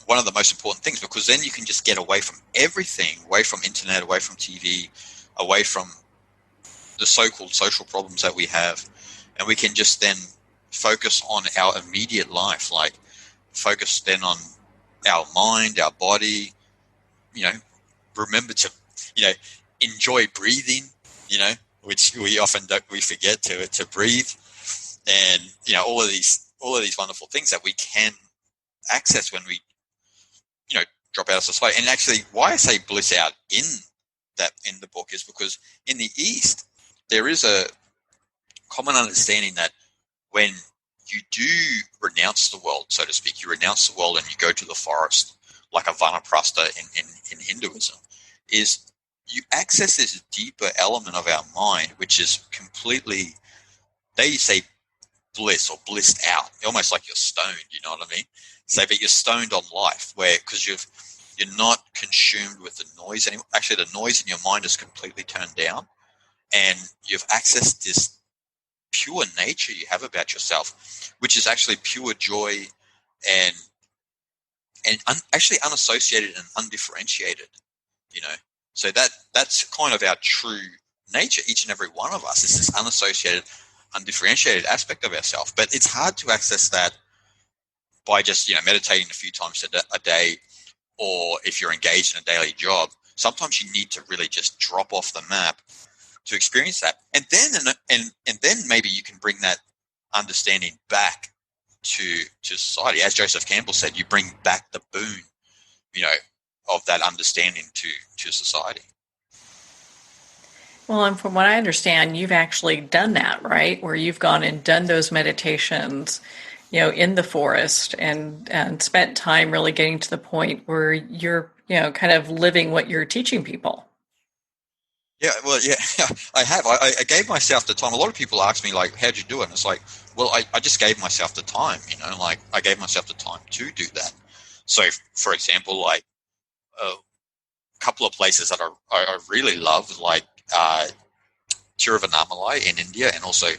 one of the most important things, because then you can just get away from everything, away from internet, away from TV, away from the so-called social problems that we have, and we can just then focus on our immediate life, like focus then on our mind, our body, remember to, enjoy breathing, which we often don't, we forget to breathe, and, all of these wonderful things that we can access when we, drop out of society. And actually, why I say bliss out in the book is because in the East, there is a common understanding that when you do renounce the world, so to speak, you renounce the world and you go to the forest, like a vanaprastha in Hinduism, is you access this deeper element of our mind, which is completely, they say bliss or blissed out, almost like you're stoned, you know what I mean? So, but you're stoned on life, because you're not consumed with the noise anymore. Actually, the noise in your mind is completely turned down, and you've accessed this pure nature you have about yourself, which is actually pure joy and actually unassociated and undifferentiated. So that's kind of our true nature. Each and every one of us is this unassociated, undifferentiated aspect of ourselves. But it's hard to access that by just meditating a few times a day, or if you're engaged in a daily job. Sometimes you need to really just drop off the map to experience that, and then maybe you can bring that understanding back to society. As Joseph Campbell said, you bring back the boon, of that understanding to society. Well, and from what I understand, you've actually done that, right? Where you've gone and done those meditations, in the forest and spent time really getting to the point where you're, kind of living what you're teaching people. Yeah, well, yeah, I have. I gave myself the time. A lot of people ask me, like, how'd you do it? And it's like, well, I just gave myself the time, I gave myself the time to do that. So, for example, like a couple of places that I really love, like Tiruvannamalai in India, and also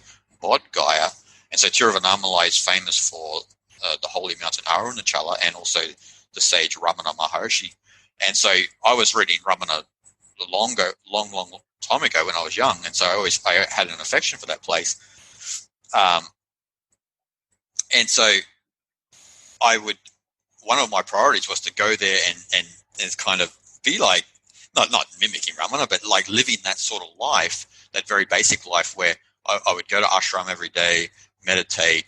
Bodh Gaya. And so Tiruvannamalai is famous for the holy mountain Arunachala, and also the sage Ramana Maharshi. And so I was reading Ramana long time ago when I was young, and so I had an affection for that place. And so one of my priorities was to go there and kind of be like, not mimicking Ramana, but like living that sort of life, that very basic life where I would go to ashram every day, meditate,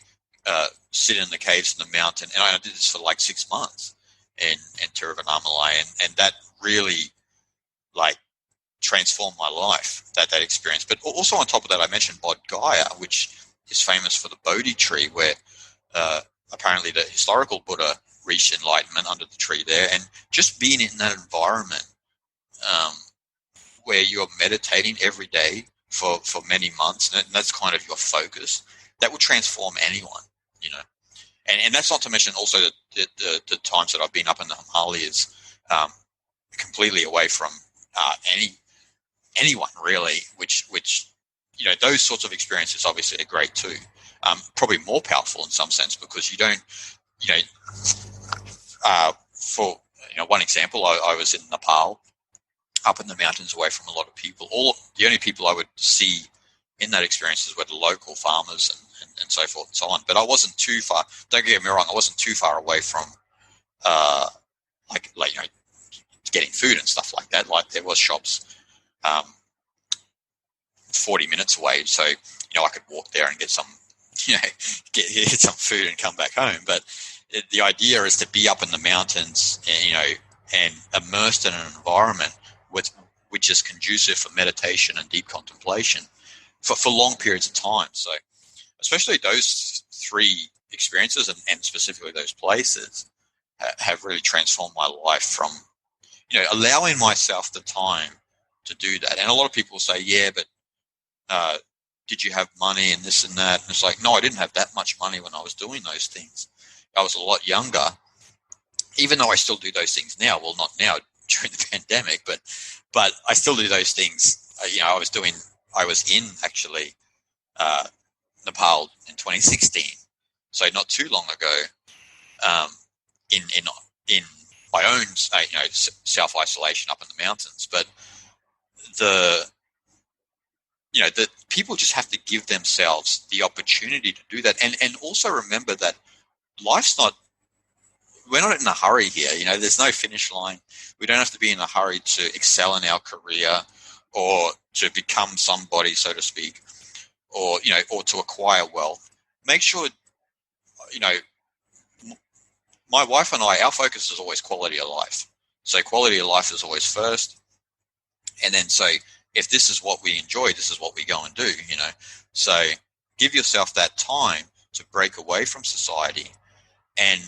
sit in the caves in the mountain. And I did this for like 6 months in Tiruvannamalai. And that really like transformed my life, that experience. But also on top of that, I mentioned Bodh Gaya, which is famous for the Bodhi tree, where apparently the historical Buddha reached enlightenment under the tree there. And just being in that environment where you're meditating every day for many months, and that's kind of your focus, that will transform anyone, you know. And that's not to mention also the times that I've been up in the Himalayas, completely away from anyone really, which you know, those sorts of experiences obviously are great too. Probably more powerful in some sense, because you don't, you know, for one example, I was in Nepal, up in the mountains away from a lot of people. The only people I would see in that experience were the local farmers and so forth and so on. But I wasn't too far. Don't get me wrong, I wasn't too far away from like you know, getting food and stuff like that. Like there was shops 40 minutes away, so you know I could walk there and get some, you know, get some food and come back home. But the idea is to be up in the mountains, and, you know, and immersed in an environment which is conducive for meditation and deep contemplation for long periods of time. So especially those three experiences and specifically those places have really transformed my life from, you know, allowing myself the time to do that. And a lot of people say, yeah, but did you have money and this and that? And it's like, no, I didn't have that much money when I was doing those things. I was a lot younger, even though I still do those things now. Well, not now during the pandemic, but I still do those things. You know, I was in actually Nepal in 2016, so not too long ago, in my own, you know, self-isolation up in the mountains. But the people just have to give themselves the opportunity to do that, and also remember that we're not in a hurry here. You know, there's no finish line. We don't have to be in a hurry to excel in our career or to become somebody, so to speak, or, you know, or to acquire wealth. Make sure, you know, my wife and I, our focus is always quality of life. So quality of life is always first. And then so if this is what we enjoy, this is what we go and do, you know. So give yourself that time to break away from society and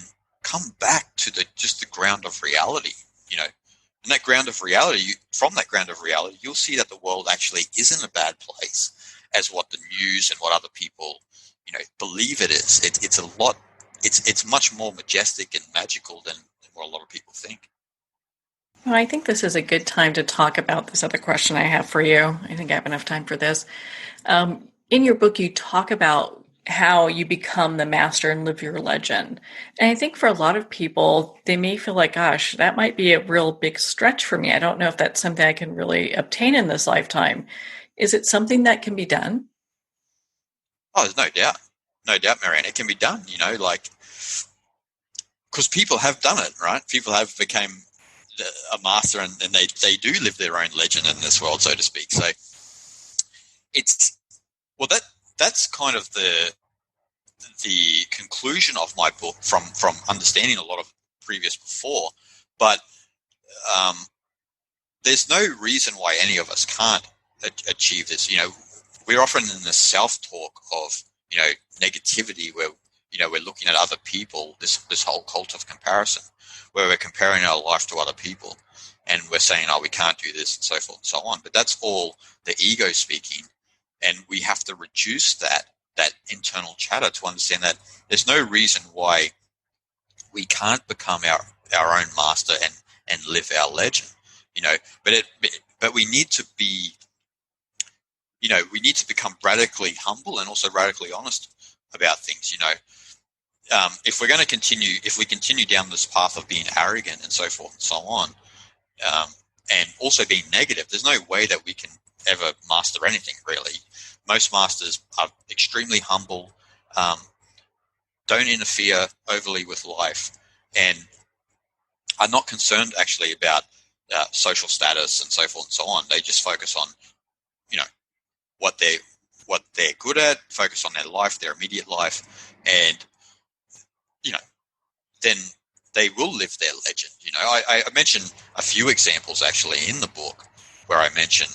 come back to just the ground of reality, you know. And that ground of reality, from that ground of reality, you'll see that the world actually isn't a bad place as what the news and what other people, you know, believe it is. It's a lot. It's much more majestic and magical than what a lot of people think. Well, I think this is a good time to talk about this other question I have for you. I think I have enough time for this. In your book, you talk about how you become the master and live your legend. And I think for a lot of people, they may feel like, gosh, that might be a real big stretch for me. I don't know if that's something I can really obtain in this lifetime. Is it something that can be done? Oh, there's no doubt. No doubt, Marianne. It can be done, you know, like, because people have done it, right? People have become a master and they do live their own legend in this world, so to speak. So that's kind of the conclusion of my book from understanding a lot of previous before. But there's no reason why any of us can't achieve this. You know, we're often in the self-talk of, you know, negativity where, you know, we're looking at other people, this whole cult of comparison, where we're comparing our life to other people and we're saying, oh, we can't do this and so forth and so on. But that's all the ego speaking. And we have to reduce that internal chatter to understand that there's no reason why we can't become our own master and live our legend, you know. But we need to be, you know, we need to become radically humble and also radically honest about things, you know. If we continue down this path of being arrogant and so forth and so on, and also being negative, there's no way that we can ever master anything, really. Most masters are extremely humble, don't interfere overly with life, and are not concerned actually about social status and so forth and so on. They just focus on, what they're good at, focus on their life, their immediate life, and then they will live their legend. I mentioned a few examples actually in the book where I mention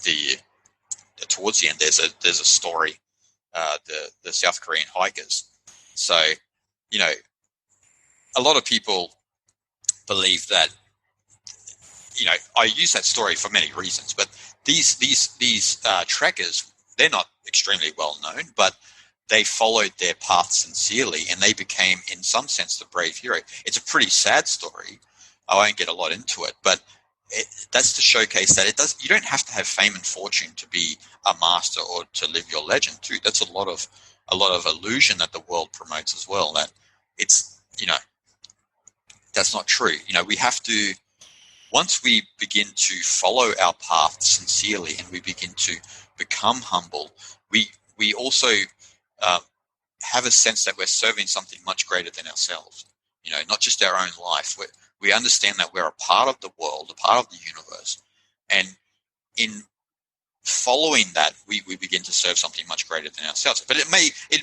the towards the end. There's a story, the South Korean hikers. So a lot of people believe that. I use that story for many reasons, but these trekkers, they're not extremely well known, but they followed their path sincerely, and they became, in some sense, the brave hero. It's a pretty sad story. I won't get a lot into it, but that's to showcase that you don't have to have fame and fortune to be a master or to live your legend too. That's a lot of illusion that the world promotes as well. That it's that's not true. We have to. Once we begin to follow our path sincerely and we begin to become humble, we also have a sense that we're serving something much greater than ourselves, not just our own life. We understand that we're a part of the world, a part of the universe. And in following that, we begin to serve something much greater than ourselves. But it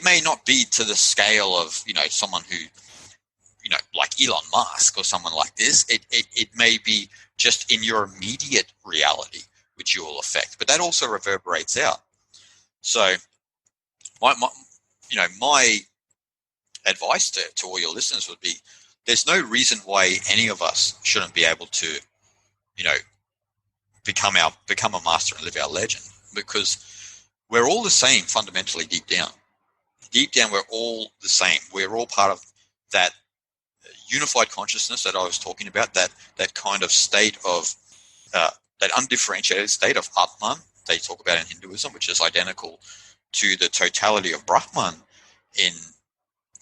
may not be to the scale of, someone who, like Elon Musk or someone like this. It may be just in your immediate reality, which you will affect. But that also reverberates out. So my advice to all your listeners would be, there's no reason why any of us shouldn't be able to, become a master and live our legend, because we're all the same fundamentally deep down. Deep down, we're all the same. We're all part of that unified consciousness that I was talking about, that kind of state of, that undifferentiated state of Atman they talk about in Hinduism, which is identical to the totality of Brahman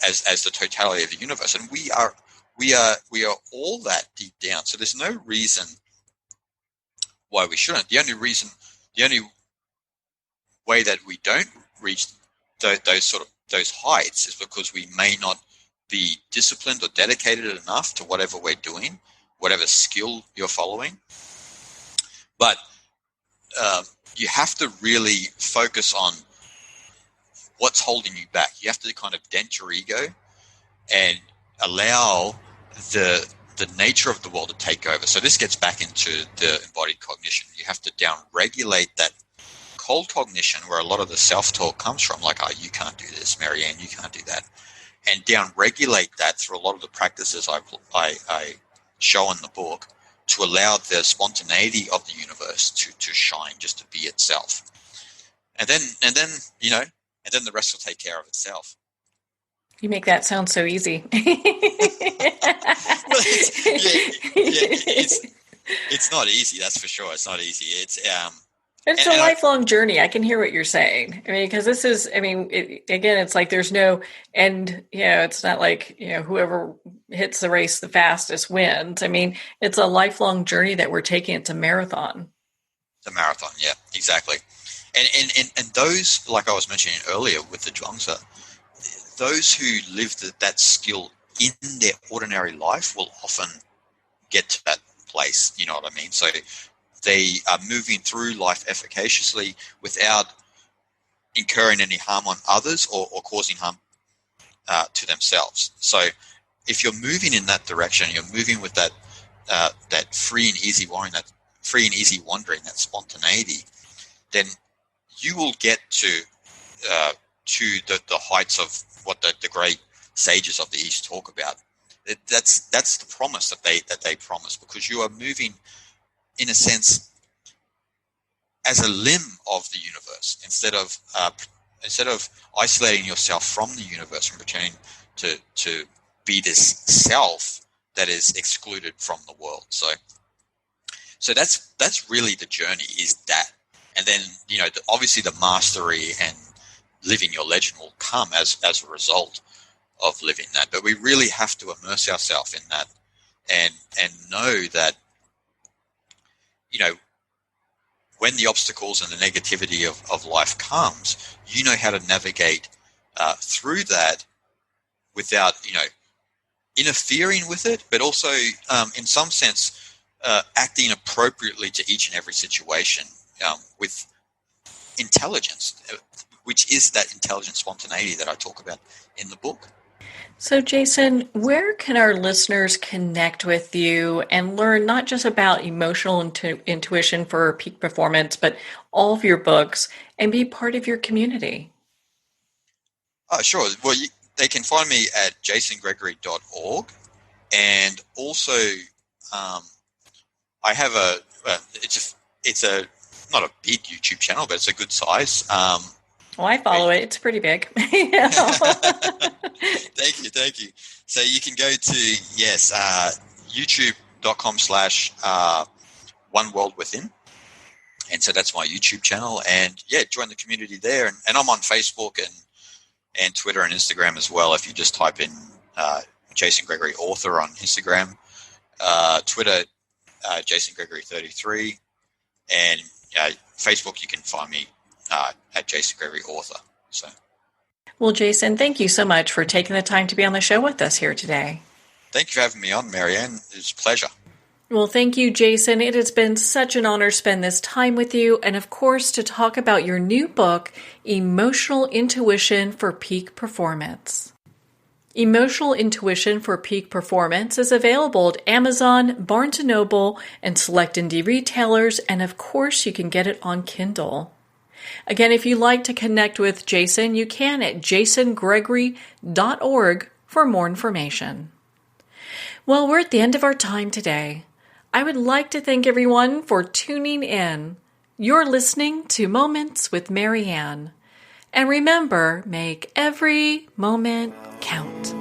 as the totality of the universe. And we are all that deep down. So there's no reason why we shouldn't. The only way that we don't reach those heights is because we may not be disciplined or dedicated enough to whatever we're doing, whatever skill you're following. But you have to really focus on what's holding you back. You have to kind of dent your ego and allow the nature of the world to take over. So this gets back into the embodied cognition. You have to down-regulate that cold cognition where a lot of the self-talk comes from, like, oh, you can't do this, Marianne, you can't do that. And down-regulate that through a lot of the practices I show in the book to allow the spontaneity of the universe to shine, just to be itself. And then the rest will take care of itself. You make that sound so easy. It's not easy, that's for sure. It's not easy. It's a lifelong journey. I can hear what you're saying. I mean, because this is, again, it's like there's no end. It's not like, whoever hits the race the fastest wins. I mean, it's a lifelong journey that we're taking. It's a marathon. It's a marathon, yeah, exactly. And those, like I was mentioning earlier with the Zhuangzi, those who live that skill in their ordinary life will often get to that place, you know what I mean? So they are moving through life efficaciously without incurring any harm on others or causing harm to themselves. So if you're moving in that direction, you're moving with that free and easy wandering, that spontaneity, then you will get to the heights of what the great sages of the East talk about. That's the promise that they promise, because you are moving, in a sense, as a limb of the universe, instead of isolating yourself from the universe and pretending to be this self that is excluded from the world. So that's really the journey, is that. And then, obviously the mastery and living your legend will come as a result of living that. But we really have to immerse ourselves in that and know that, when the obstacles and the negativity of life comes, you know how to navigate through that without, interfering with it, but also in some sense acting appropriately to each and every situation with intelligence, which is that intelligent spontaneity that I talk about in the book. So, Jason, where can our listeners connect with you and learn not just about emotional intuition for peak performance, but all of your books and be part of your community? Sure. Well, they can find me at jasongregory.org. And also, I have it's not a big YouTube channel, but it's a good size. Well, I follow it. It's pretty big. Thank you. So you can go to, youtube.com/oneworldwithin. And so that's my YouTube channel. And join the community there. And I'm on Facebook and Twitter and Instagram as well. If you just type in Jason Gregory author on Instagram, Twitter, Jason Gregory 33, and Facebook, you can find me at Jason Gregory author. So, well, Jason, thank you so much for taking the time to be on the show with us here today. Thank you for having me on, Marianne. It's a pleasure. Well, thank you, Jason. It has been such an honor to spend this time with you, and of course, to talk about your new book, Emotional Intuition for Peak Performance. Emotional Intuition for Peak Performance is available at Amazon, Barnes & Noble, and select indie retailers, and of course, you can get it on Kindle. Again, if you'd like to connect with Jason, you can at jasongregory.org for more information. Well, we're at the end of our time today. I would like to thank everyone for tuning in. You're listening to Moments with Marianne. And remember, make every moment count.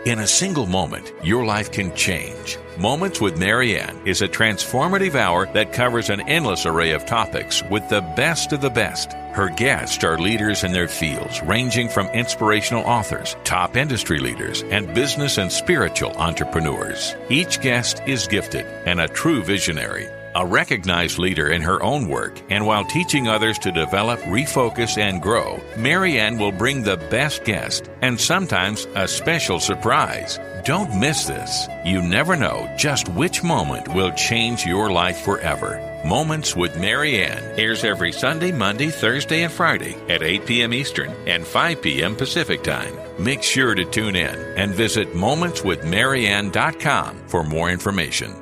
In a single moment, your life can change. Moments with Marianne is a transformative hour that covers an endless array of topics with the best of the best. Her guests are leaders in their fields, ranging from inspirational authors, top industry leaders, and business and spiritual entrepreneurs. Each guest is gifted and a true visionary, a recognized leader in her own work, and while teaching others to develop, refocus, and grow, Marianne will bring the best guest and sometimes a special surprise. Don't miss this. You never know just which moment will change your life forever. Moments with Marianne airs every Sunday, Monday, Thursday, and Friday at 8 p.m. Eastern and 5 p.m. Pacific Time. Make sure to tune in and visit momentswithmarianne.com for more information.